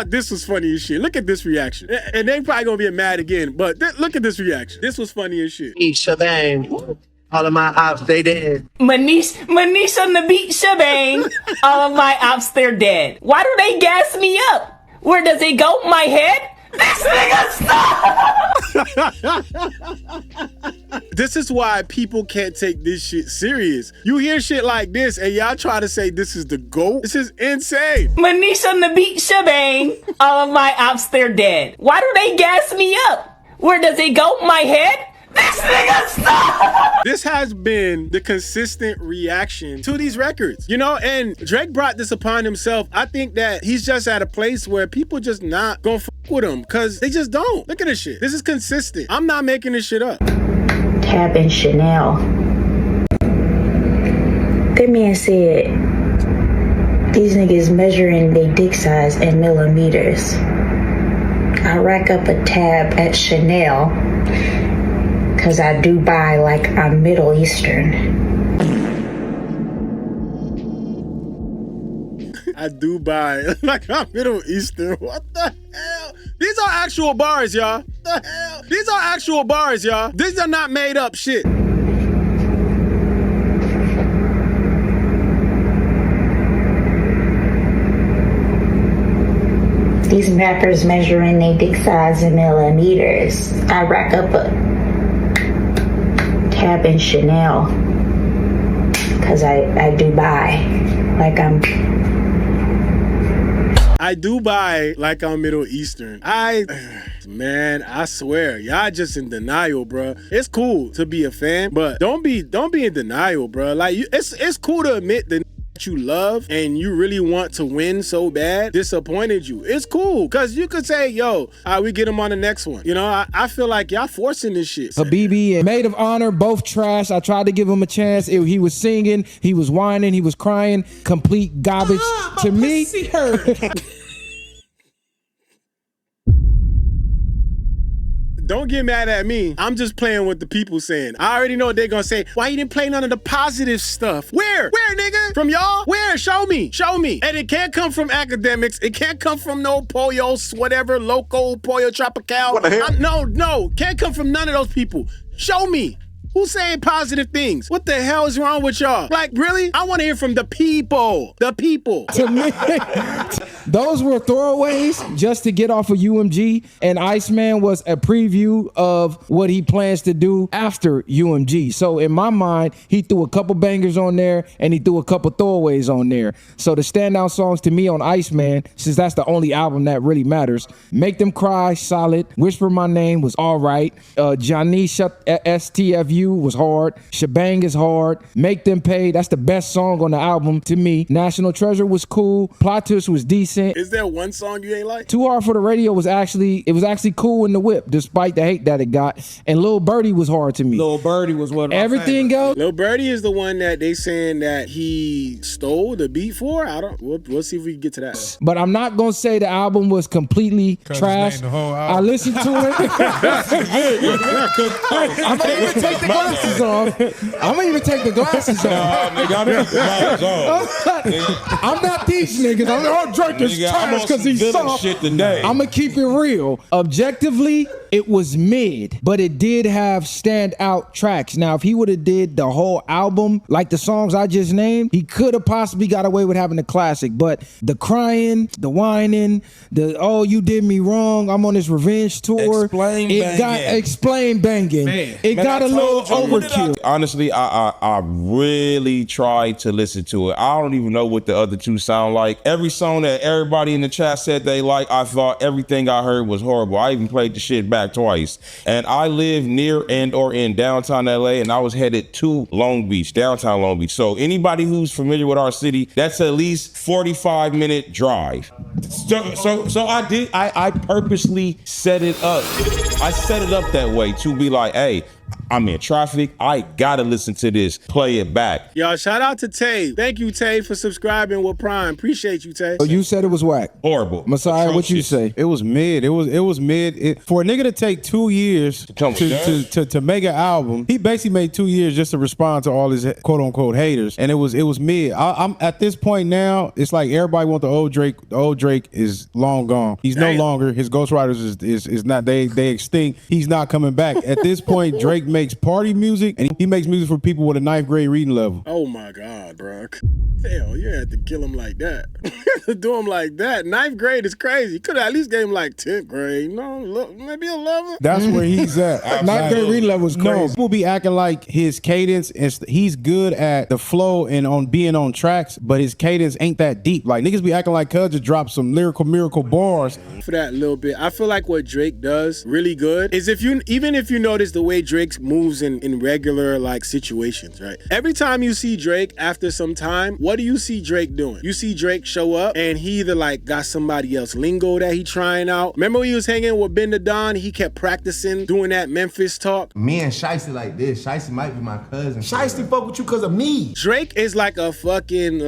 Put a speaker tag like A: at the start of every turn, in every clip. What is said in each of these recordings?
A: thought this was funny as shit. Look at this reaction. And they probably gonna be mad again, but look at this reaction. This was funny as shit.
B: Shebang. All of my ops, they dead.
C: Manish on the beat, shebang. All of my ops, they're dead. Why do they gas me up? Where does it go? My head? This nigga stop!
A: This is why people can't take this shit serious. You hear shit like this and y'all try to say this is the GOAT? This is insane.
C: Manish on the beat, shebang. All of my ops, they're dead. Why do they gas me up? Where does it go? My head? This nigga stop!
A: This has been the consistent reaction to these records, you know, and Drake brought this upon himself. I think that he's just at a place where people just not gonna fuck with him because they just don't. Look at this shit. This is consistent. I'm not making this shit up.
D: Tab and Chanel. That man said these niggas measuring their dick size in millimeters. I rack up a tab at Chanel because I do buy like I'm Middle Eastern.
A: I do buy like I'm Middle Eastern. What the hell? These are actual bars, y'all. What the hell? These are actual bars, y'all. These are not made up shit.
D: These rappers measuring their dick size in millimeters. I rack up a tab and Chanel because I do buy like I'm...
A: I do buy like I'm Middle Eastern. Man, I swear, y'all just in denial, bro. It's cool to be a fan, but don't be in denial, bro. Like, it's cool to admit that you love and you really want to win so bad disappointed you. It's cool because you could say, yo, we get him on the next one. You know, I feel like y'all forcing this shit.
E: Habibi and Maid of Honor, both trash. I tried to give him a chance. He was singing, he was whining, he was crying. Complete garbage to me.
A: Don't get mad at me. I'm just playing what the people saying. I already know what they're gonna say. Why you didn't play none of the positive stuff? Where, nigga? From y'all? Where? Show me. And it can't come from academics. It can't come from no Poyos, whatever, Loco, Pollo Tropical.
F: What the hell?
A: No. Can't come from none of those people. Show me. Who's saying positive things? What the hell is wrong with y'all? Like, really? I want to hear from the people. The people.
E: To me, those were throwaways just to get off of UMG, and Iceman was a preview of what he plans to do after UMG. So in my mind, he threw a couple bangers on there, and he threw a couple throwaways on there. So the standout songs to me on Iceman, since that's the only album that really matters, Make Them Cry, solid. Whisper My Name was all right. Johnny Shut STFU was hard. Shebang is hard. Make Them Pay, that's the best song on the album to me. National Treasure was cool. Plot Twist was decent.
A: Is there one song you ain't like?
E: Too Hard for the Radio was actually cool in the whip, despite the hate that it got. And Lil Birdie was hard to me.
G: Lil Birdie was one of my
E: Everything else.
A: Lil Birdie is the one that they saying that he stole the beat for. We'll see if we can get to that.
E: But I'm not gonna say the album was completely trash. I listened to it. I'm gonna even take the glasses off. I'm not these niggas. I'm Drake is trash because he's soft. I'm gonna keep it real. Objectively, it was mid, but it did have standout tracks. Now, if he would have did the whole album like the songs I just named, he could have possibly got away with having a classic. But the crying, the whining, the oh you did me wrong, I'm on this revenge tour.
G: Explain
E: banging. It got a little overkill.
F: Honestly, I really tried to listen to it. I don't even know what the other two sound like. Every song that everybody in the chat said they like, I thought everything I heard was horrible. I even played the shit back twice. And I live near and or in downtown LA, and I was headed to Long Beach, downtown Long Beach. So anybody who's familiar with our city, that's at least 45-minute drive. So I purposely set it up. I set it up that way to be like, hey, I'm in traffic. I gotta listen to this. Play it back.
A: Y'all, shout out to Tay. Thank you, Tay, for subscribing with Prime. Appreciate you, Tay.
E: Oh, you said it was whack.
F: Horrible.
E: Messiah, what you say?
H: It was mid. It was mid. For a nigga to take 2 years to make an album, he basically made 2 years just to respond to all his quote unquote haters, and it was mid. I'm at this point now. It's like everybody want the old Drake Drake is long gone. He's no longer. His ghostwriters is not. They extinct. He's not coming back. At this point, Drake makes party music, and he makes music for people with a 9th grade reading level.
A: Oh my God, bro. Hell, you had to kill him like that. Do him like that. 9th grade is crazy. You could have at least gave him like 10th grade. No, maybe 11th.
H: That's where he's at.
E: 9th grade reading level is crazy.
H: No, people be acting like his cadence is. He's good at the flow and on being on tracks, but his cadence ain't that deep. Like niggas be acting like Cuz just dropped some lyrical miracle bars.
A: For that little bit, I feel like what Drake does really good is even if you notice the way Drake moves in regular like situations, right? Every time you see Drake after some time, what do you see Drake doing? You see Drake show up and he either like got somebody else lingo that he trying out. Remember when he was hanging with Ben the Don? He kept practicing doing that Memphis talk.
G: Me and Shiesty like this. Shiesty might be my cousin.
I: Shiesty fuck with you because of me.
A: Drake is like a fucking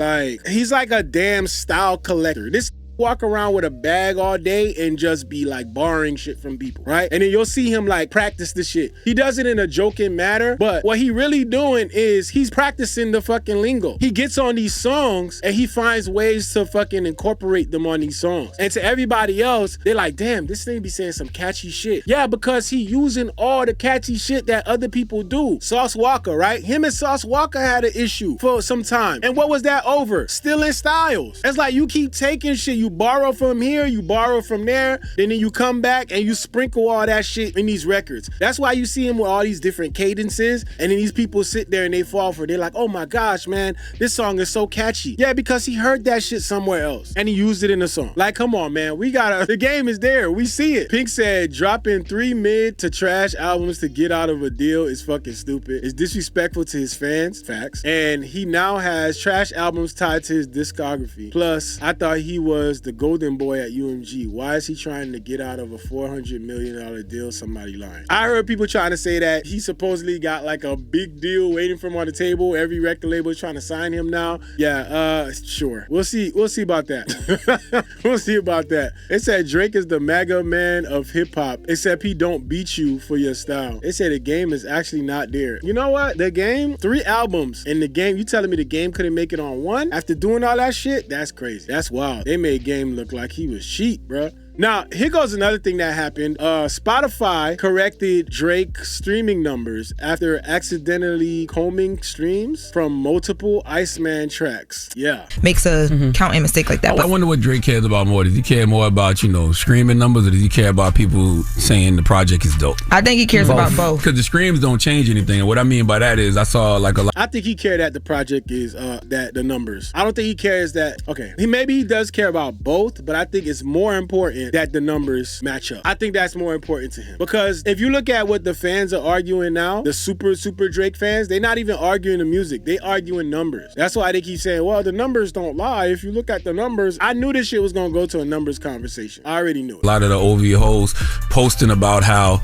A: he's like a damn style collector. This walk around with a bag all day and just be like borrowing shit from people, right? And then you'll see him like practice the shit. He does it in a joking manner, but what he really doing is he's practicing the fucking lingo. He gets on these songs and he finds ways to fucking incorporate them on these songs. And to everybody else, they're like, damn, this thing be saying some catchy shit. Yeah, because he using all the catchy shit that other people do. Sauce Walker, right? Him and Sauce Walker had an issue for some time. And what was that over? Stealing styles. It's like you keep taking shit, you borrow from here, you borrow from there, then you come back and you sprinkle all that shit in these records. That's why you see him with all these different cadences, and then these people sit there and they fall for it. They're like, oh my gosh, man, this song is so catchy. Yeah, because he heard that shit somewhere else and he used it in a song. Like, come on, man, the game is there. We see it. Pink said, dropping 3 mid to trash albums to get out of a deal is fucking stupid. It's disrespectful to his fans. Facts. And he now has trash albums tied to his discography. Plus, I thought he was the golden boy at UMG. Why is he trying to get out of a $400 million deal? Somebody lying. I heard people trying to say that he supposedly got like a big deal waiting for him on the table. Every record label is trying to sign him now. Yeah, sure. We'll see about that. We'll see about that. It said Drake is the MAGA man of hip hop, except he don't beat you for your style. It said the game is actually not there. You know what? The game, 3 albums in the game. You telling me the game couldn't make it on 1 after doing all that shit? That's crazy. That's wild. They made Game look like he was cheap, bruh. Now, here goes another thing that happened. Spotify corrected Drake's streaming numbers after accidentally combing streams from multiple Iceman tracks. Yeah.
J: Makes a counting mistake like that.
K: I wonder what Drake cares about more. Does he care more about, streaming numbers, or does he care about people saying the project is dope?
J: I think he cares about both.
K: Because the streams don't change anything. And what I mean by that is I saw like a lot.
A: I think he cared that the project is that the numbers. I don't think he cares that, okay, maybe he does care about both, but I think it's more important that the numbers match up. I think that's more important to him. Because if you look at what the fans are arguing now, the super Drake fans, they're not even arguing the music. They arguing numbers. That's why they keep saying, well, the numbers don't lie. If you look at the numbers, I knew this shit was going to go to a numbers conversation. I already knew it.
K: A lot of the OV hoes posting about how,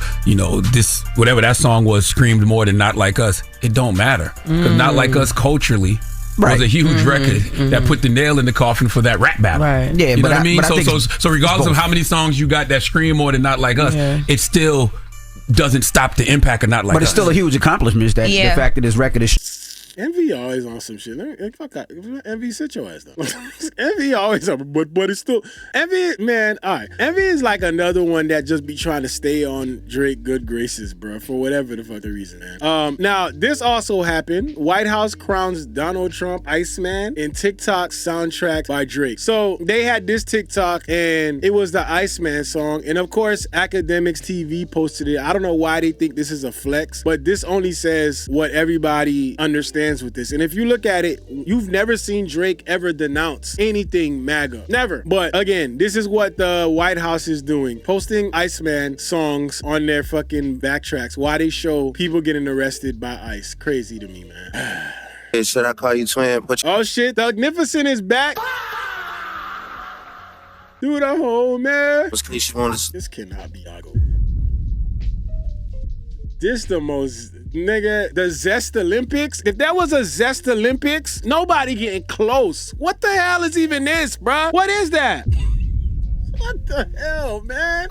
K: this, whatever that song was, screamed more than Not Like Us. It don't matter. Because Not Like Us culturally was a huge record that put the nail in the coffin for that rap battle.
J: Right.
K: Yeah, you know what I mean? So regardless of how many songs you got that scream more than Not Like Us, it still doesn't stop the impact of Not Like Us.
L: But it's still a huge accomplishment that the fact that this record is.
A: Envy always on some shit. Fuck that. Envy, sit your ass though. Envy always up, but it's still Envy, man. All right, Envy is like another one that just be trying to stay on Drake good graces, bro, for whatever the fuck the reason, man. Now this also happened. White House crowns Donald Trump Iceman in TikTok soundtrack by Drake. So they had this TikTok and it was the Iceman song, and of course Academics TV posted it. I don't know why they think this is a flex, but this only says what everybody understands with this. And if you look at it, you've never seen Drake ever denounce anything MAGA. Never. But again, this is what the White House is doing. Posting Iceman songs on their fucking backtracks while they show people getting arrested by ICE. Crazy to me, man.
B: Hey, should I call you twin?
A: Oh shit, the Magnificent is back. Do the whole man. This cannot be Yago. This the most, nigga, the Zest Olympics? If there was a Zest Olympics, nobody getting close. What the hell is even this, bruh? What is that? What the hell, man?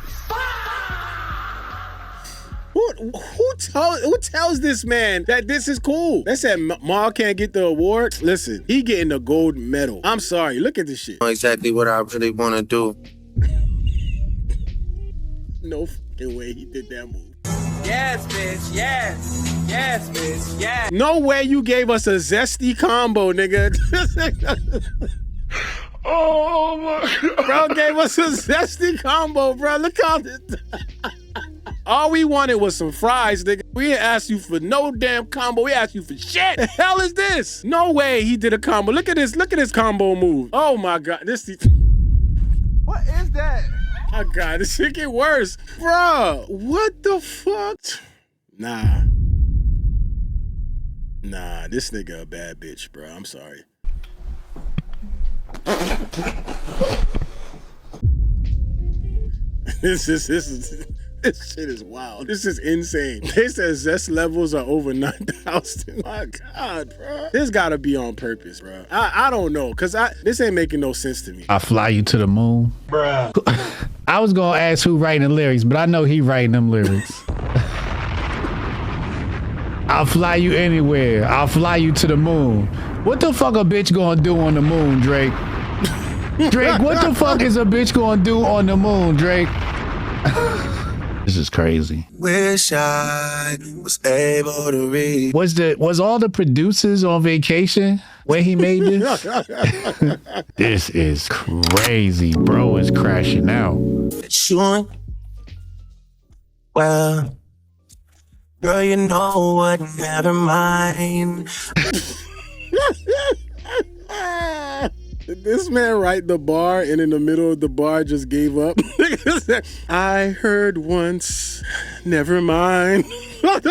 A: Who tells this man that this is cool? They said Ma can't get the award. Listen, he getting the gold medal. I'm sorry. Look at this shit.
B: Exactly what I really want to do.
A: No fucking way he did that move.
C: Yes, bitch. Yes. Yes, bitch. Yes.
A: No way you gave us a Zesty combo, nigga. Oh my God. Bro gave us a Zesty combo, bro. Look how this. All we wanted was some fries, nigga. We didn't ask you for no damn combo. We asked you for shit. The hell is this? No way he did a combo. Look at this combo move. Oh my God.
G: What is that?
A: Oh God, this shit get worse. Bro, what the fuck? Nah, this nigga a bad bitch, bro. I'm sorry. This shit is wild. This is insane. They said zest levels are over 9,000. My God, bro. This gotta be on purpose, bro. I don't know, cause this ain't making no sense to me.
M: I fly you to the moon. Bruh. I was gonna ask who writing the lyrics, but I know he writing them lyrics. I'll fly you anywhere. I'll fly you to the moon. What the fuck a bitch gonna do on the moon, Drake? Drake, what the fuck is a bitch gonna do on the moon, Drake? This is crazy.
B: Wish I was able to read.
M: Was all the producers on vacation when he made this? This is crazy, bro. It's crashing out.
B: Sure. Well, girl, you know what? Never mind.
A: Did this man write the bar and in the middle of the bar just gave up? I heard once, never mind. What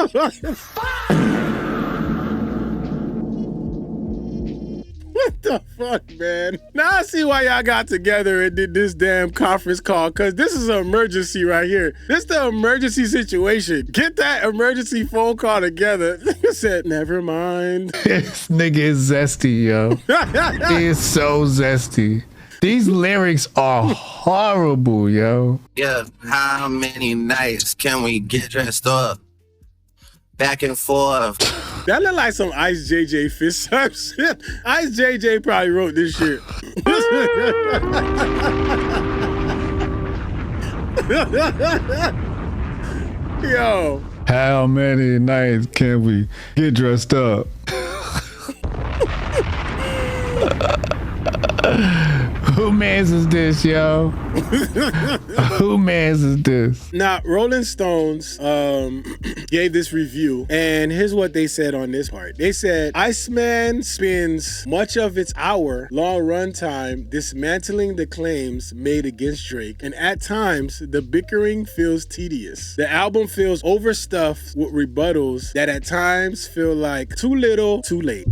A: the fuck, man? Now I see why y'all got together and did this damn conference call, because this is an emergency right here. This is the emergency situation. Get that emergency phone call together. Nigga said, never mind.
M: This nigga is zesty, yo. He is so zesty. These lyrics are horrible, yo.
B: Yeah, how many nights can we get dressed up? Back and forth.
A: That look like some Ice JJ fist type shit. Ice JJ probably wrote this shit. Yo.
M: How many nights can we get dressed up? Who mans is this, yo? Who mans is this?
A: Now, Rolling Stones gave this review, and here's what they said on this part. They said, Iceman spends much of its hour-long runtime dismantling the claims made against Drake, and at times, the bickering feels tedious. The album feels overstuffed with rebuttals that at times feel like too little, too late.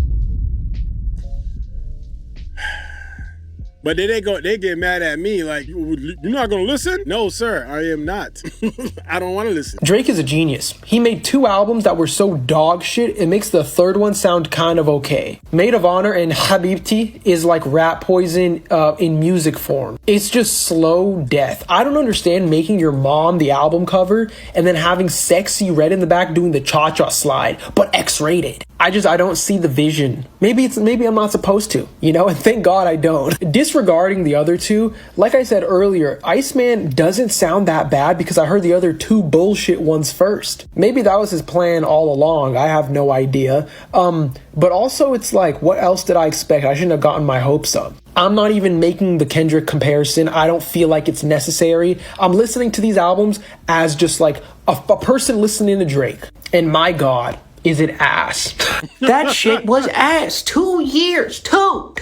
A: But then they get mad at me like, you're not gonna listen? No, sir, I am not. I don't wanna listen.
N: Drake is a genius. He made 2 albums that were so dog shit, it makes the third one sound kind of okay. Maid of Honor and Habibti is like Rat Poison in music form. It's just slow death. I don't understand making your mom the album cover and then having Sexy Red in the back doing the cha-cha slide, but X-rated. I don't see the vision. Maybe I'm not supposed to, and thank God I don't. Disregarding the other 2, like I said earlier, Iceman doesn't sound that bad because I heard the other 2 bullshit ones first. Maybe that was his plan all along. I have no idea. But also it's like, what else did I expect? I shouldn't have gotten my hopes up. I'm not even making the Kendrick comparison. I don't feel like it's necessary. I'm listening to these albums as just like a person listening to Drake. And my God, is it ass.
O: That shit was ass. 2 years. Two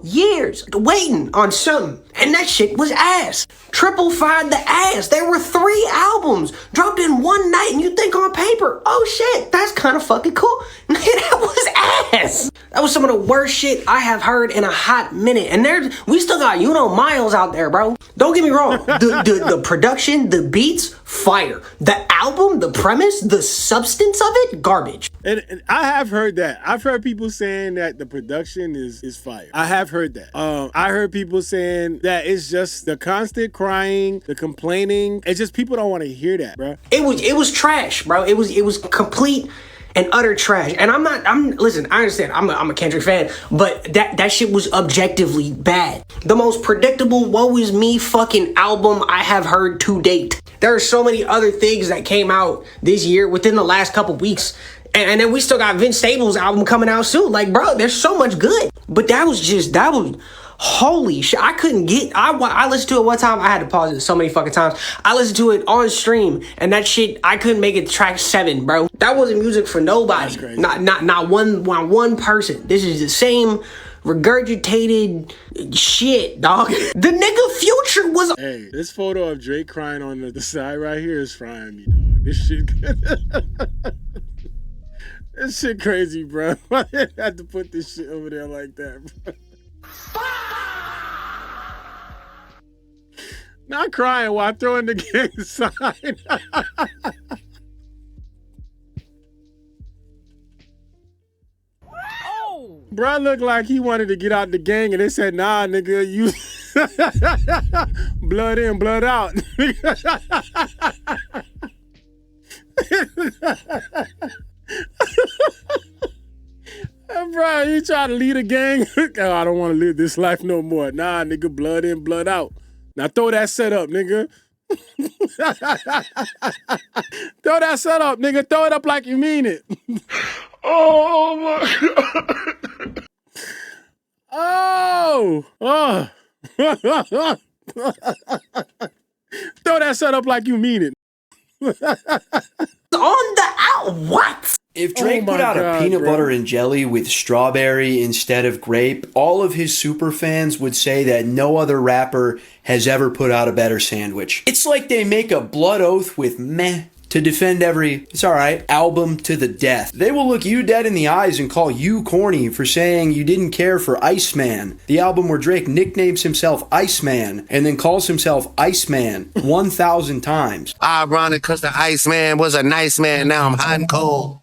O: years waiting on something. And that shit was ass. Triple fired the ass. There were 3 albums dropped in one night, and you think on paper, oh shit, that's kind of fucking cool. That was ass. That was some of the worst shit I have heard in a hot minute. And we still got Miles out there, bro. Don't get me wrong. The production, the beats, fire. The album, the premise, the substance of it, garbage. much.
A: And I have heard that. I've heard people saying that the production is fire. I have heard that. I heard people saying that it's just the constant crying, the complaining. It's just people don't want to hear that, bro.
O: It was trash, bro. It was complete and utter trash. And listen, I understand. I'm a Kendrick fan, but that shit was objectively bad. The most predictable woe is me fucking album I have heard to date. There are so many other things that came out this year within the last couple weeks. And then we still got Vince Staples' album coming out soon. Like, bro, there's so much good. But that was holy shit. I couldn't get, I listened to it one time. I had to pause it so many fucking times. I listened to it on stream, and that shit, I couldn't make it to track 7, bro. That wasn't music for nobody. Not one person. This is the same regurgitated shit, dog. The nigga Future was.
A: Hey, this photo of Drake crying on the side right here is frying me, dog. This shit. This shit crazy, bro. I had to put this shit over there like that, bro. Not crying while throwing the gang sign. Bro looked like he wanted to get out the gang, and they said, nah, nigga, you blood in, blood out. Bro, you trying to lead a gang? Oh, I don't want to live this life no more. Nah, nigga, blood in, blood out. Now throw that set up, nigga. Throw that set up, nigga. Throw it up like you mean it. Oh my God. Oh. Throw that set up like you mean it.
O: On the out, what?
P: If Drake put out a peanut butter and jelly with strawberry instead of grape, all of his super fans would say that no other rapper has ever put out a better sandwich. It's like they make a blood oath with meh to defend every, it's alright, album to the death. They will look you dead in the eyes and call you corny for saying you didn't care for Iceman, the album where Drake nicknames himself Iceman and then calls himself Iceman 1,000 times.
B: Ironic because the Iceman was a nice man, now I'm hot and cold.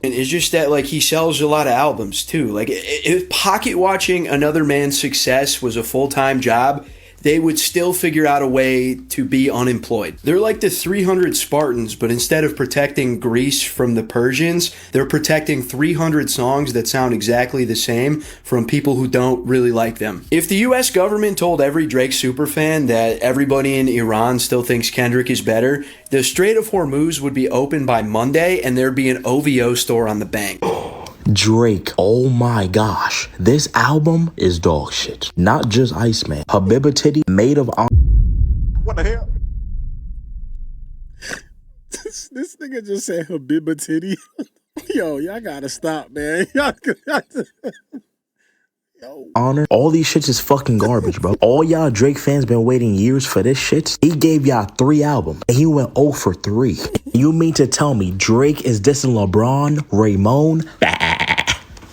P: And it's just that, like, he sells a lot of albums, too. Like, if pocket watching another man's success was a full-time job, they would still figure out a way to be unemployed. They're like the 300 Spartans, but instead of protecting Greece from the Persians, they're protecting 300 songs that sound exactly the same from people who don't really like them. If the US government told every Drake superfan that everybody in Iran still thinks Kendrick is better, the Strait of Hormuz would be open by Monday and there'd be an OVO store on the bank.
Q: Drake, oh my gosh, this album is dog shit. Not just Iceman. Habiba Titty, made of.
A: What the hell? This nigga just said Habiba Titty. Yo, y'all gotta stop, man. Y'all gotta.
Q: Honor. All these shits is fucking garbage, bro. All y'all Drake fans been waiting years for this shit. He gave y'all 3 albums and he went 0 for 3. You mean to tell me Drake is dissing LeBron, Ramon,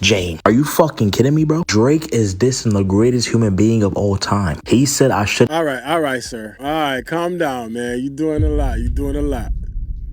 Q: Jane? Are you fucking kidding me, bro? Drake is dissing the greatest human being of all time. He said I should.
A: All right, sir. All right, calm down, man. You doing a lot.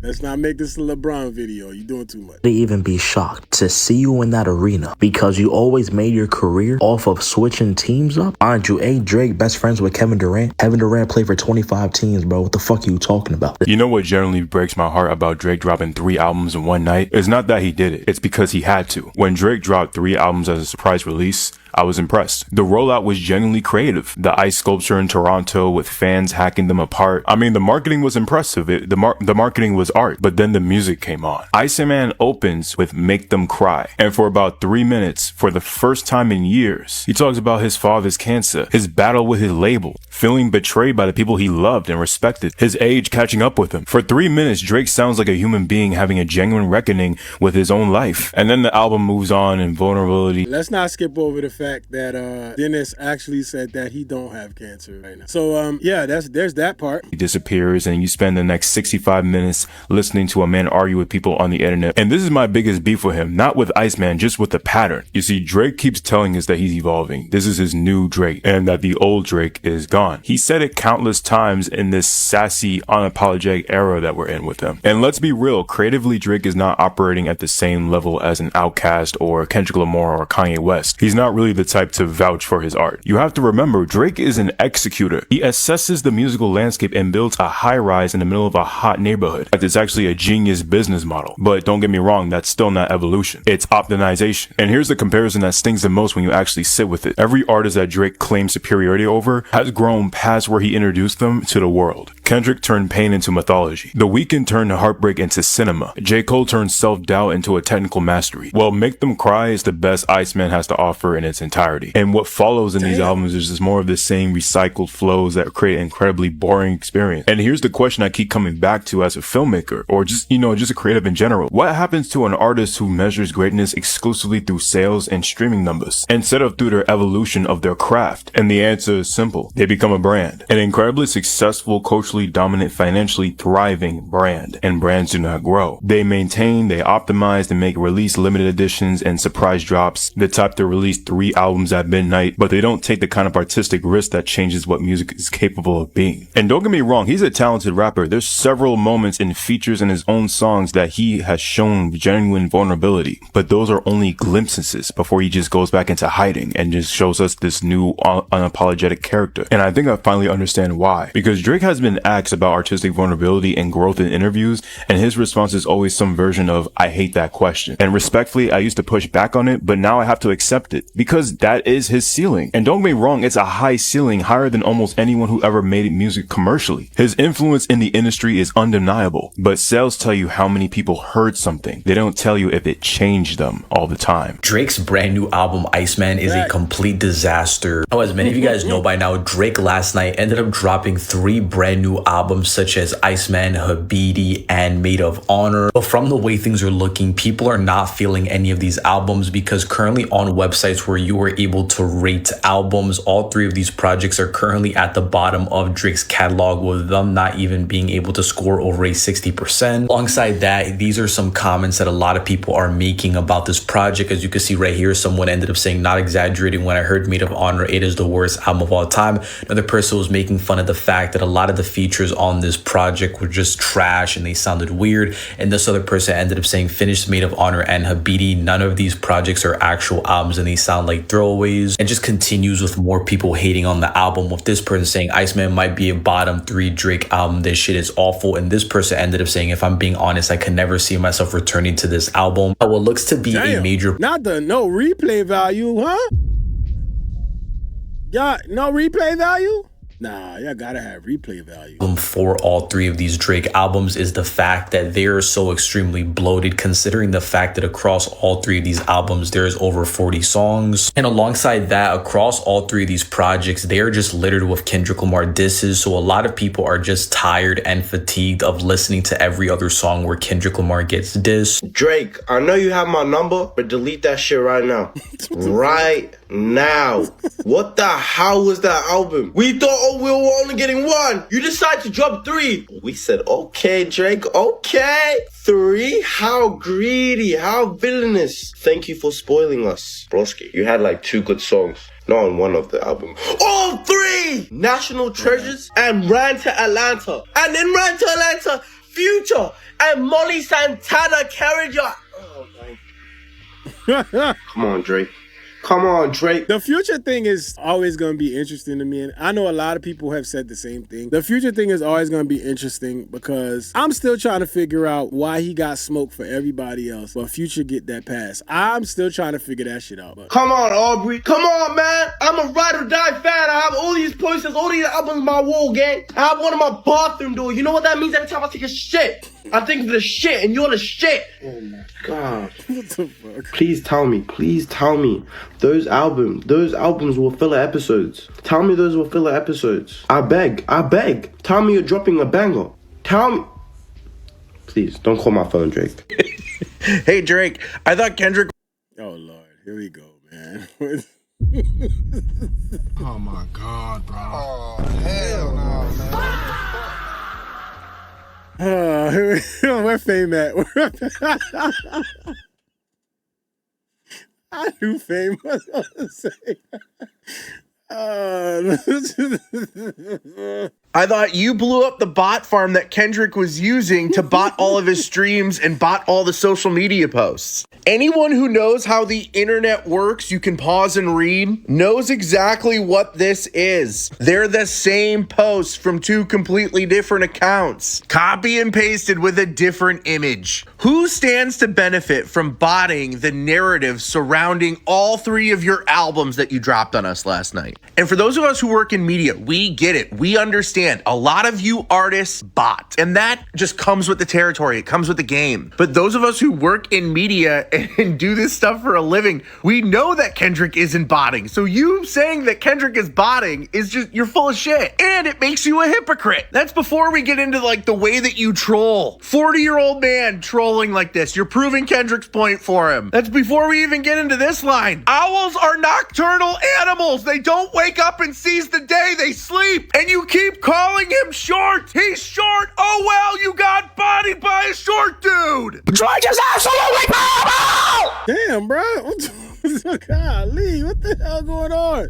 A: Let's not make this a LeBron video. You're doing too much.
Q: To even be shocked to see you in that arena because you always made your career off of switching teams up. Mind you, ain't Drake best friends with Kevin Durant? Kevin Durant played for 25 teams, bro. What the fuck are you talking about?
R: You know what generally breaks my heart about Drake dropping 3 albums in one night? It's not that he did it. It's because he had to. When Drake dropped 3 albums as a surprise release, I was impressed. The rollout was genuinely creative. The ice sculpture in Toronto with fans hacking them apart. I mean, the marketing was impressive. The marketing was art, but then the music came on. Iceman opens with Make Them Cry. And for about 3 minutes, for the first time in years, he talks about his father's cancer, his battle with his label, feeling betrayed by the people he loved and respected, his age catching up with him. For 3 minutes, Drake sounds like a human being having a genuine reckoning with his own life. And then the album moves on in vulnerability.
A: Let's not skip over the fact that Dennis actually said that he don't have cancer right now. So yeah, there's that part.
R: He disappears and you spend the next 65 minutes listening to a man argue with people on the internet. And this is my biggest beef with him, not with Iceman, just with the pattern. You see, Drake keeps telling us that he's evolving. This is his new Drake, and that the old Drake is gone. He said it countless times in this sassy, unapologetic era that we're in with him. And let's be real, creatively, Drake is not operating at the same level as an Outkast or Kendrick Lamar or Kanye West. He's not really the type to vouch for his art. You have to remember, Drake is an executor. He assesses the musical landscape and builds a high rise in the middle of a hot neighborhood. It's actually a genius business model. But don't get me wrong, that's still not evolution. It's optimization. And here's the comparison that stings the most when you actually sit with it. Every artist that Drake claims superiority over has grown past where he introduced them to the world. Kendrick turned pain into mythology. The Weeknd turned heartbreak into cinema. J. Cole turned self-doubt into a technical mastery. Well, Make Them Cry is the best Iceman has to offer in its entirety. And what follows in these albums is just more of the same recycled flows that create an incredibly boring experience. And here's the question I keep coming back to as a filmmaker, or just, just a creative in general. What happens to an artist who measures greatness exclusively through sales and streaming numbers, instead of through their evolution of their craft? And the answer is simple. They become a brand. An incredibly successful, culturally dominant, financially thriving brand. And brands do not grow. They maintain, they optimize, they make release limited editions and surprise drops. The type to release 3 albums at midnight, but they don't take the kind of artistic risk that changes what music is capable of being. And don't get me wrong, he's a talented rapper. There's several moments in features in his own songs that he has shown genuine vulnerability, but those are only glimpses before he just goes back into hiding and just shows us this new unapologetic character. And I think I finally understand why. Because Drake has been asked about artistic vulnerability and growth in interviews, and his response is always some version of, I hate that question. And respectfully, I used to push back on it, but now I have to accept it because that is his ceiling. And don't get me wrong, it's a high ceiling, higher than almost anyone who ever made music commercially. His influence in the industry is undeniable, but sales tell you how many people heard something. They don't tell you if it changed them all the time.
S: Drake's brand new album, Iceman, is a complete disaster. Oh, as many of you guys know by now, Drake last night ended up dropping 3 brand new albums such as Iceman, Habiti, and Made of Honor. But from the way things are looking, people are not feeling any of these albums because currently on websites where you are able to rate albums, all 3 of these projects are currently at the bottom of Drake's catalog, with them not even being able to score over a 60%. Alongside that, these are some comments that a lot of people are making about this project. As you can see right here, someone ended up saying, not exaggerating, when I heard Made of Honor, it is the worst album of all time. Another person was making fun of the fact that a lot of the features on this project were just trash and they sounded weird. And this other person ended up saying, finished Made of Honor and Habiti, none of these projects are actual albums and they sound like throwaways. And just continues with more people hating on the album, with this person saying Iceman might be a bottom 3 Drake album, this shit is awful. And this person ended up saying, if I'm being honest, I can never see myself returning to this album. What looks to be a major...
A: Not the no replay value, huh? Yeah, no replay value? Nah, y'all gotta have replay value.
S: For all 3 of these Drake albums is the fact that they're so extremely bloated, considering the fact that across all 3 of these albums, there's over 40 songs. And alongside that, across all 3 of these projects, they're just littered with Kendrick Lamar disses. So a lot of people are just tired and fatigued of listening to every other song where Kendrick Lamar gets dissed.
T: Drake, I know you have my number, but delete that shit right now. Right now. What the hell was that album? We thought we were only getting 1. You decided to drop 3. We said, okay, Drake, okay. 3? How greedy, how villainous. Thank you for spoiling us. Broski, you had like 2 good songs. Not on one of the album. All 3! National Treasures and Ran to Atlanta. And in Ran to Atlanta, Future and Molly Santana carried your... Oh my... Come on, Drake. Come on, Drake.
A: The Future thing is always going to be interesting to me. And I know a lot of people have said the same thing. The Future thing is always going to be interesting because I'm still trying to figure out why he got smoked for everybody else, but Future get that pass. I'm still trying to figure that shit out. But.
T: Come on, Aubrey. Come on, man. I'm a ride or die fan. I have all these posters, all these albums on my wall, gang. I have one in my bathroom door. You know what that means every time I take a shit? I think of the shit and you're the shit. Oh my God.
A: What the fuck?
T: Please tell me. Those albums were filler episodes. Tell me those were filler episodes. I beg. Tell me you're dropping a banger. Tell me. Please, don't call my phone, Drake.
U: Hey, Drake. I thought Kendrick...
A: Oh, Lord. Here we go, man.
I: Oh, my God, bro. Oh, hell no, man.
A: Where Fame at? I knew Fame was gonna say.
U: I thought you blew up the bot farm that Kendrick was using to bot all of his streams and bot all the social media posts. Anyone who knows how the internet works, you can pause and read, knows exactly what this is. They're the same posts from two completely different accounts, copy and pasted with a different image. Who stands to benefit from botting the narrative surrounding all three of your albums that you dropped on us last night? And for those of us who work in media, we get it. We understand a lot of you artists bot, and that just comes with the territory. It comes with the game. But those of us who work in media and do this stuff for a living, we know that Kendrick isn't botting. So you saying that Kendrick is botting is just, you're full of shit. And it makes you a hypocrite. That's before we get into like the way that you troll. 40-year-old man trolling like this. You're proving Kendrick's point for him. That's before we even get into this line. Owls are nocturnal animals. They don't wake up and seize the day. They sleep. And you keep calling him short. He's short. Oh well, you got bodied by a short dude.
L: George is absolutely powerful!
A: Damn, bro. Golly, what the hell going on?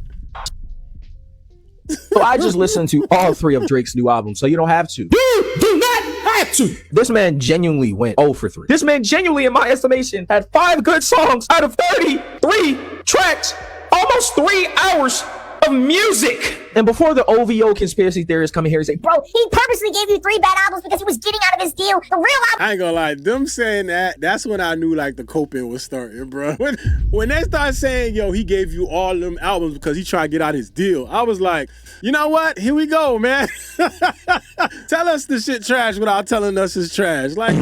D: So I just listened to all three of Drake's new albums, so you don't have to. You do not have to. This man genuinely went 0 for 3. This man genuinely, in my estimation, had 5 good songs out of 33 tracks, almost 3 hours of music. And before the OVO conspiracy theorists come in here and say,
V: bro, he purposely gave you 3 bad albums because he was getting out of his deal. The real album.
A: I ain't gonna lie, them saying that's when I knew like the coping was starting, bro. When they started saying, yo, he gave you all them albums because he tried to get out his deal, I was like, you know what? Here we go, man. Tell us the shit trash without telling us it's trash. Like,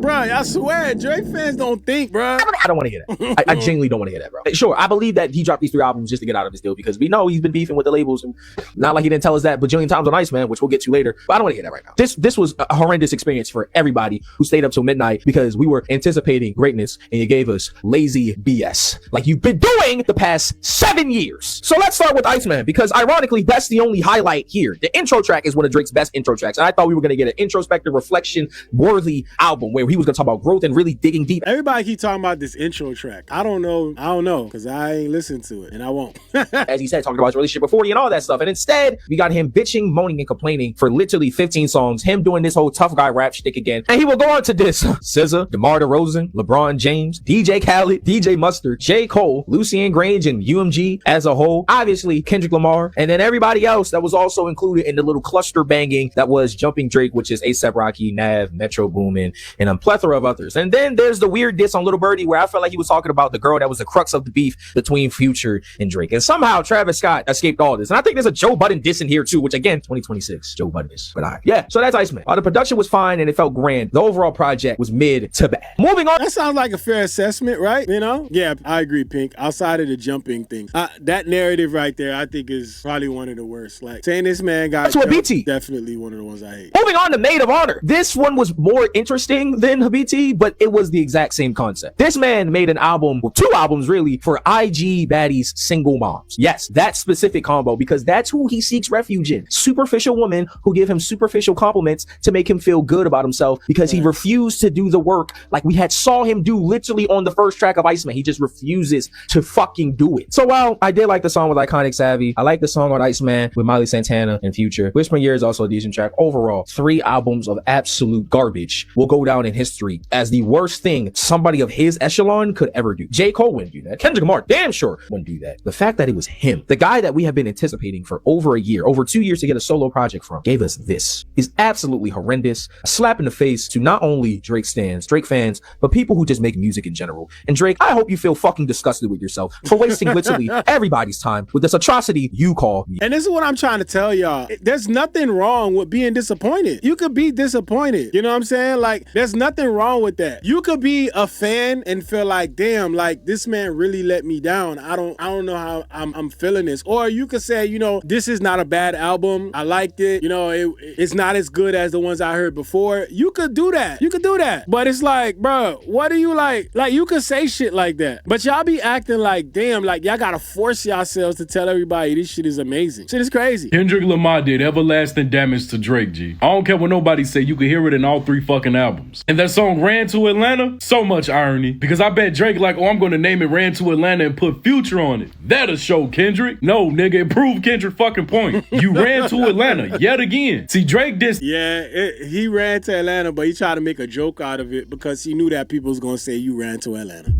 A: bro, I swear, Drake fans don't think, bro.
D: I don't want to hear that. I genuinely don't want to hear that, bro. Sure, I believe that he dropped these 3 albums just to get out of his deal because we know he's been beefing with the labels, and not like he didn't tell us that bajillion times on Iceman, which we'll get to later. But I don't want to hear that right now. This was a horrendous experience for everybody who stayed up till midnight because we were anticipating greatness, and you gave us lazy BS like you've been doing the past 7 years. So let's start with Iceman because ironically, that's the only highlight here. The intro track is one of Drake's best intro tracks, and I thought we were going to get an introspective, reflection-worthy album where he was going to talk about growth and really digging deep.
A: Everybody keep talking about this intro track. I don't know, because I ain't listened to it, and I won't.
D: As he said, talking about his relationship with 40 and all that stuff. And instead, we got him bitching, moaning, and complaining for literally 15 songs, him doing this whole tough guy rap shtick again. And he will go on to diss SZA, DeMar DeRozan, LeBron James, DJ Khaled, DJ Mustard, J. Cole, Lucien Grange, and UMG as a whole. Obviously, Kendrick Lamar, and then everybody else that was also included in the little cluster banging that was Jumping Drake, which is A$AP Rocky, Nav, Metro Boomin, and a plethora of others. And then there's the weird diss on Lil Birdie where I felt like he was talking about the girl that was the crux of the beef between Future and Drake. And somehow Travis Scott escaped all this. And I think there's a Joe Budden diss in here too, which again, 2026, Joe Budden diss. But yeah, so that's Iceman. The production was fine and it felt grand. The overall project was mid to bad. Moving on.
A: That sounds like a fair assessment, right? You know? Yeah, I agree, Pink. Outside of the jumping thing, that narrative right there, I think is probably one of the worst. Like saying this man got
D: that's what BT.
A: Definitely one of the ones I hate.
D: Moving on to Maid of Honor. This one was more interesting than Habiti, but it was the exact same concept. This man made an album, well, 2 albums really, for IG baddies single moms. Yes, that specific combo, because that's who he seeks refuge in. Superficial women who give him superficial compliments to make him feel good about himself because he refused to do the work like we had saw him do literally on the first track of Iceman. He just refuses to fucking do it. So while I did like the song with Iconic Savvy, I like the song on Iceman with Miley Santana and Future. Whispering Year is also a decent track. Overall, 3 albums of absolute garbage will go down in history as the worst thing somebody of his echelon could ever do. J. Cole wouldn't do that. Kendrick Lamar damn sure wouldn't do that. The fact that it was him, the guy that we have been anticipating for over a year, over 2 years to get a solo project from, gave us this, is absolutely horrendous. A slap in the face to not only Drake stans, Drake fans, but people who just make music in general. And Drake, I hope you feel fucking disgusted with yourself for wasting literally everybody's time with this atrocity you call me.
A: And this is what I'm trying to tell y'all. There's nothing wrong with being disappointed. You could be disappointed. You know what I'm saying? Like, there's nothing wrong with that. You could be a fan and feel like, damn, like this man really let me down. I don't know how I'm feeling this. Or you could say, you know, this is not a bad album. I liked it. You know, it's not as good as the ones I heard before. You could do that. You could do that. But it's like, bro, what do you like? Like, you could say shit like that. But y'all be acting like, damn, like y'all gotta force yourselves to tell everybody this shit is amazing. Shit is crazy.
E: Kendrick Lamar did everlasting damage to Drake, G. I don't care what nobody say, you can hear it in all 3 fucking albums. And that song Ran to Atlanta, so much irony. Because I bet Drake like, oh, I'm gonna name it Ran to Atlanta and put Future on it. That'll show Kendrick. No, nigga, it proved Kendrick's fucking point. You ran to Atlanta yet again. See, Drake did.
A: Yeah, he ran to Atlanta, but he tried to make a joke out of it because he knew that people was gonna say you ran to Atlanta.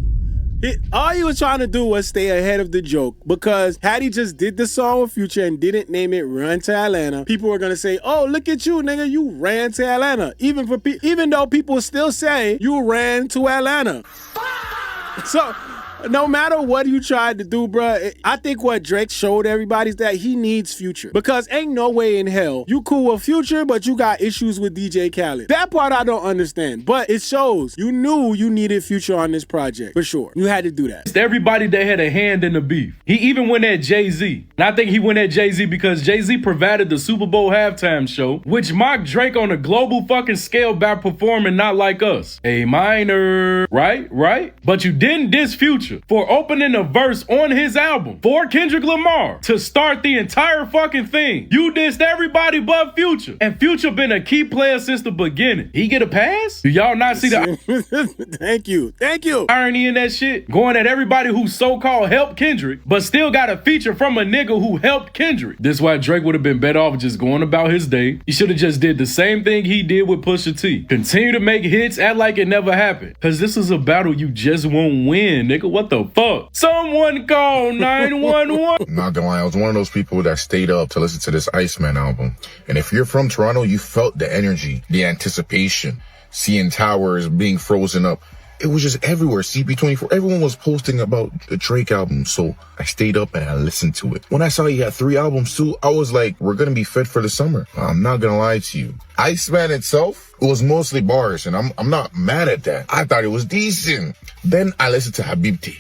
A: All he was trying to do was stay ahead of the joke, because had he just did the song with Future and didn't name it Run to Atlanta, people were gonna say, oh, look at you, nigga, you ran to Atlanta. Even though people still say you ran to Atlanta. So no matter what you tried to do, bruh, I think what Drake showed everybody is that he needs Future. Because ain't no way in hell you cool with Future, but you got issues with DJ Khaled. That part I don't understand. But it shows you knew you needed Future on this project. For sure. You had to do that.
E: It's everybody that had a hand in the beef. He even went at Jay-Z. And I think he went at Jay-Z because Jay-Z provided the Super Bowl halftime show, which mocked Drake on a global fucking scale by performing Not Like Us. A minor. Right? But you didn't diss Future for opening a verse on his album for Kendrick Lamar to start the entire fucking thing. You dissed everybody but Future. And Future been a key player since the beginning. He get a pass? Do y'all not see the
A: Thank you.
E: irony in that shit? Going at everybody who so-called helped Kendrick, but still got a feature from a nigga who helped Kendrick. This why Drake would have been better off just going about his day. He should have just did the same thing he did with Pusha T. Continue to make hits, act like it never happened. Cause this is a battle you just won't win, nigga. What the fuck? Someone call 911.
F: I'm not gonna lie, I was one of those people that stayed up to listen to this Iceman album. And if you're from Toronto, you felt the energy, the anticipation, seeing towers being frozen up. It was just everywhere. CP24, everyone was posting about the Drake album. So I stayed up and I listened to it. When I saw he had 3 albums too, I was like, we're gonna be fit for the summer. I'm not gonna lie to you. Iceman itself, it was mostly bars, and I'm not mad at that. I thought it was decent. Then I listened to Habibti.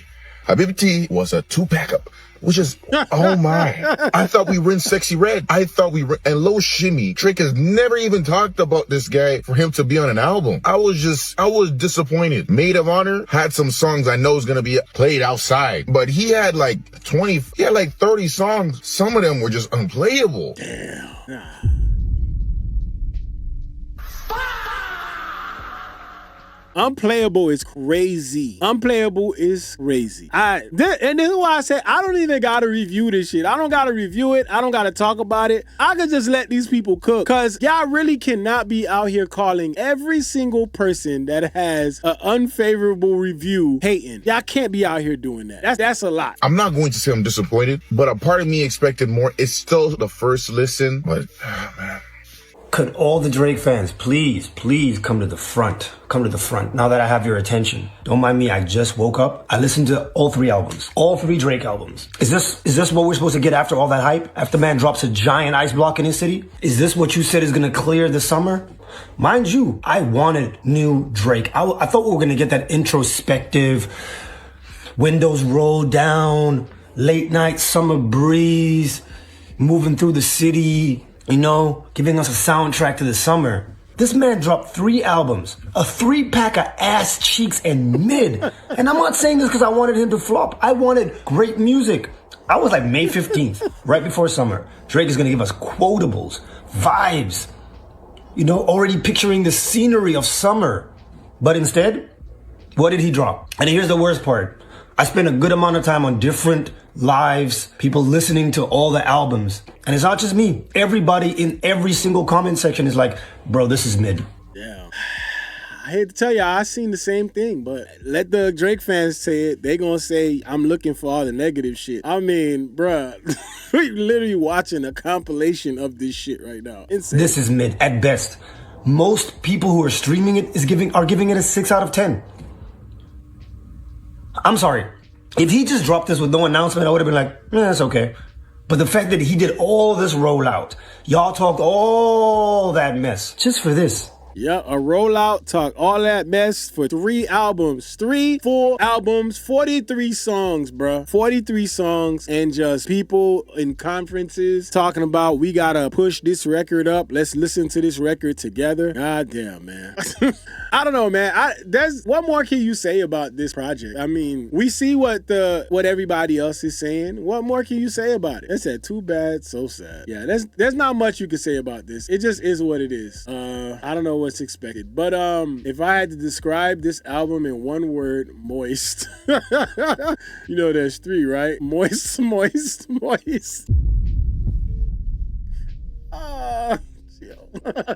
F: Habibti was a 2-pack up, which is, oh my. I thought we were in Sexy Red. And Low Shimmy. Drake has never even talked about this guy for him to be on an album. I was disappointed. Maid of Honor had some songs I know is going to be played outside, but he had like 30 songs. Some of them were just unplayable.
A: Damn. Unplayable is crazy. And this is why I say I don't even gotta review this shit. I don't gotta review it. I don't gotta talk about it. I can just let these people cook. Cause y'all really cannot be out here calling every single person that has an unfavorable review hating. Y'all can't be out here doing that. That's a lot.
F: I'm not going to say I'm disappointed, but a part of me expected more. It's still the first listen, but man.
W: Could all the Drake fans please come to the front? Come to the front. Now that I have your attention. Don't mind me, I just woke up. I listened to all 3 albums. All 3 Drake albums. Is this what we're supposed to get after all that hype? After man drops a giant ice block in his city? Is this what you said is gonna clear the summer? Mind you, I wanted new Drake. I thought we were gonna get that introspective, windows rolled down, late night summer breeze, moving through the city, you know, giving us a soundtrack to the summer. This man dropped 3 albums, a 3-pack of ass cheeks and mid. And I'm not saying this because I wanted him to flop. I wanted great music. I was like May 15th, right before summer. Drake is going to give us quotables, vibes, you know, already picturing the scenery of summer. But instead, what did he drop? And here's the worst part. I spent a good amount of time on different lives, people listening to all the albums. And it's not just me. Everybody in every single comment section is like, bro, this is mid.
A: Yeah. I hate to tell you, I seen the same thing, but let the Drake fans say it. They gonna say, I'm looking for all the negative shit. I mean, bruh, we're literally watching a compilation of this shit right now. Insane.
W: This is mid at best. Most people who are streaming it are giving it a 6 out of 10. I'm sorry. If he just dropped this with no announcement, I would have been like, that's okay. But the fact that he did all this rollout, y'all talked all that mess just for this.
A: Yeah, a rollout, talk all that mess for 3 albums. 3 full albums, 43 songs, bruh. 43 songs, and just people in conferences talking about we gotta push this record up. Let's listen to this record together. God damn, man. I don't know, man. What more can you say about this project? I mean, we see what everybody else is saying. What more can you say about it? It said too bad, so sad. Yeah, there's not much you can say about this. It just is what it is. I don't know what's expected. But if I had to describe this album in one word, moist. You know there's 3, right? Moist, moist, moist.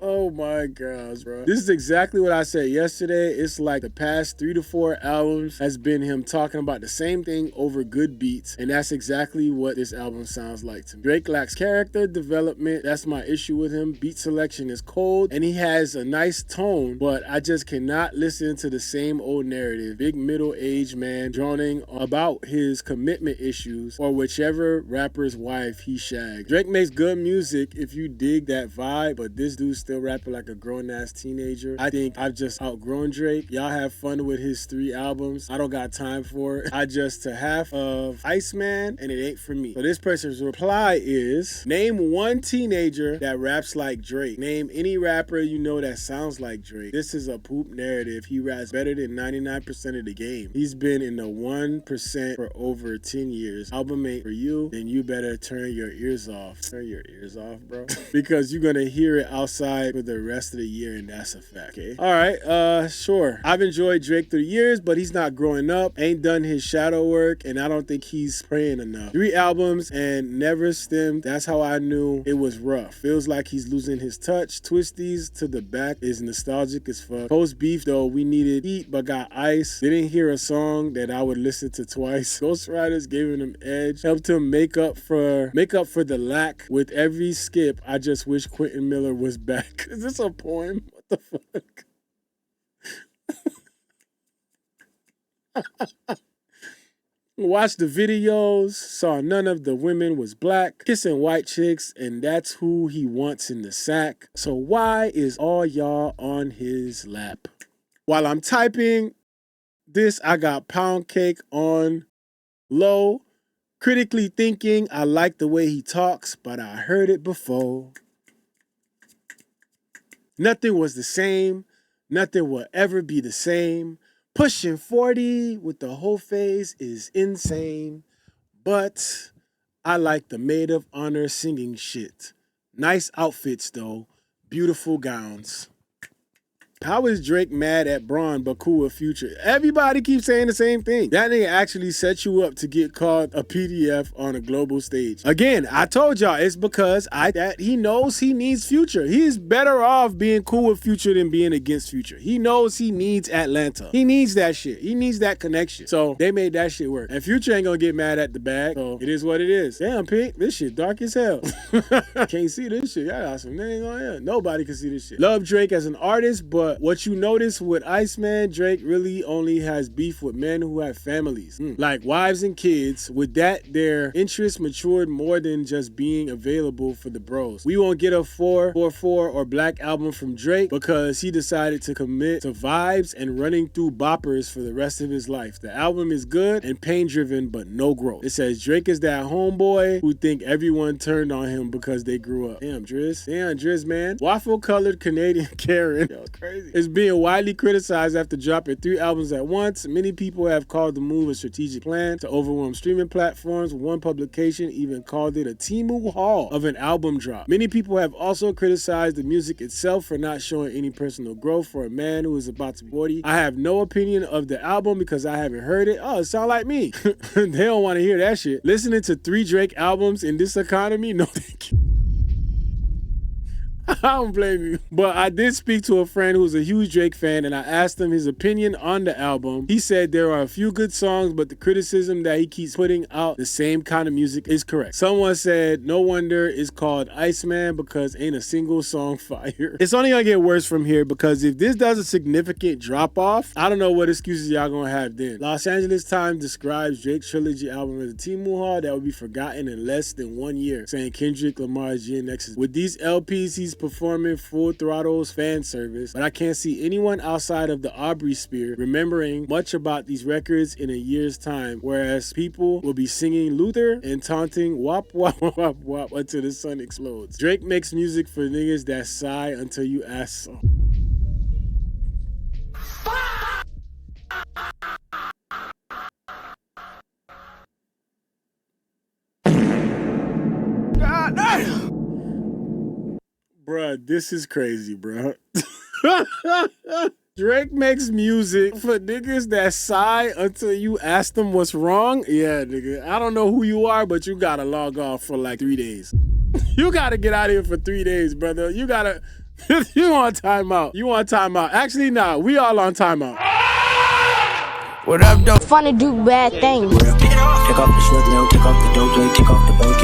A: Oh my gosh, bro. This is exactly what I said yesterday. It's like the past 3 to 4 albums has been him talking about the same thing over good beats. And that's exactly what this album sounds like to me. Drake lacks character development. That's my issue with him. Beat selection is cold and he has a nice tone, but I just cannot listen to the same old narrative. Big middle-aged man droning about his commitment issues or whichever rapper's wife he shagged. Drake makes good music if you dig that vibe, but this dude's still rapping like a grown-ass teenager. I think I've just outgrown Drake. Y'all have fun with his 3 albums. I don't got time for it. I just to half of Iceman, and it ain't for me. So this person's reply is, name one teenager that raps like Drake. Name any rapper you know that sounds like Drake. This is a poop narrative. He raps better than 99% of the game. He's been in the 1% for over 10 years. Album ain't for you, then you better turn your ears off. Turn your ears off, bro. Because you're gonna hear it outside for the rest of the year, and that's a fact. Okay. All right. Sure. I've enjoyed Drake through the years, but he's not growing up. Ain't done his shadow work, and I don't think he's praying enough. 3 albums and never stemmed. That's how I knew it was rough. Feels like he's losing his touch. Twisties to the back is nostalgic as fuck. Post beef though, we needed heat but got ice. Didn't hear a song that I would listen to twice. Ghostwriters giving him edge. Helped him make up for the lack. With every skip, I just wish Quentin Miller was back. Is this a poem? What the fuck? Watched the videos, saw none of the women was black, kissing white chicks, and that's who he wants in the sack. So why is all y'all on his lap? While I'm typing this, I got pound cake on low, critically thinking I like the way he talks, but I heard it before. Nothing was the same. Nothing will ever be the same. Pushing 40 with the whole face is insane. But I like the maid of honor singing shit. Nice outfits though. Beautiful gowns. How is Drake mad at Braun but cool with Future? Everybody keeps saying the same thing. That nigga actually set you up to get called a PDF on a global stage. Again, I told y'all it's because that he knows he needs Future. He's better off being cool with Future than being against Future. He knows he needs Atlanta. He needs that shit. He needs that connection. So they made that shit work. And Future ain't gonna get mad at the bag. So it is what it is. Damn, Pink, this shit dark as hell. Can't see this shit. Y'all got some names on here. Nobody can see this shit. Love Drake as an artist, but what you notice with Iceman, Drake really only has beef with men who have families, like wives and kids. With that, their interests matured more than just being available for the bros. We won't get a 444 or Black album from Drake because he decided to commit to vibes and running through boppers for the rest of his life. The album is good and pain-driven, but no growth. It says Drake is that homeboy who think everyone turned on him because they grew up. Damn, Driz. Damn, Driz, man. Waffle-colored Canadian Karen. Yo, crazy. It's being widely criticized after dropping 3 albums at once. Many people have called the move a strategic plan to overwhelm streaming platforms. One publication even called it a Temu haul of an album drop. Many people have also criticized the music itself for not showing any personal growth for a man who is about to be 40. I have no opinion of the album because I haven't heard it. Oh, it sounds like me. They don't want to hear that shit. Listening to 3 Drake albums in this economy? No, thank you. I don't blame you. But I did speak to a friend who's a huge Drake fan, and I asked him his opinion on the album. He said there are a few good songs, but the criticism that he keeps putting out the same kind of music is correct. Someone said, no wonder it's called Iceman because ain't a single song fire. It's only gonna get worse from here because if this does a significant drop off, I don't know what excuses y'all gonna have then. Los Angeles Times describes Drake's trilogy album as a Temu haul that will be forgotten in less than 1 year, saying Kendrick Lamar's GNX's. With these LPs he's performing Full Throttle's fan service, but I can't see anyone outside of the Aubrey sphere remembering much about these records in a year's time, whereas people will be singing Luther and taunting wop wop wop wop until the sun explodes. Drake makes music for niggas that sigh until you ask so.
G: God damn.
A: Bruh, this is crazy, bruh. Drake makes music for niggas that sigh until you ask them what's wrong. Yeah, nigga. I don't know who you are, but you gotta log off for like 3 days. You gotta get out of here for 3 days, brother. You gotta... You on timeout. You on timeout. Actually, nah. We all on timeout.
L: What up, though?
V: Fun to do bad things.
L: Take off the sweat, little, take off the dope, take off the boat,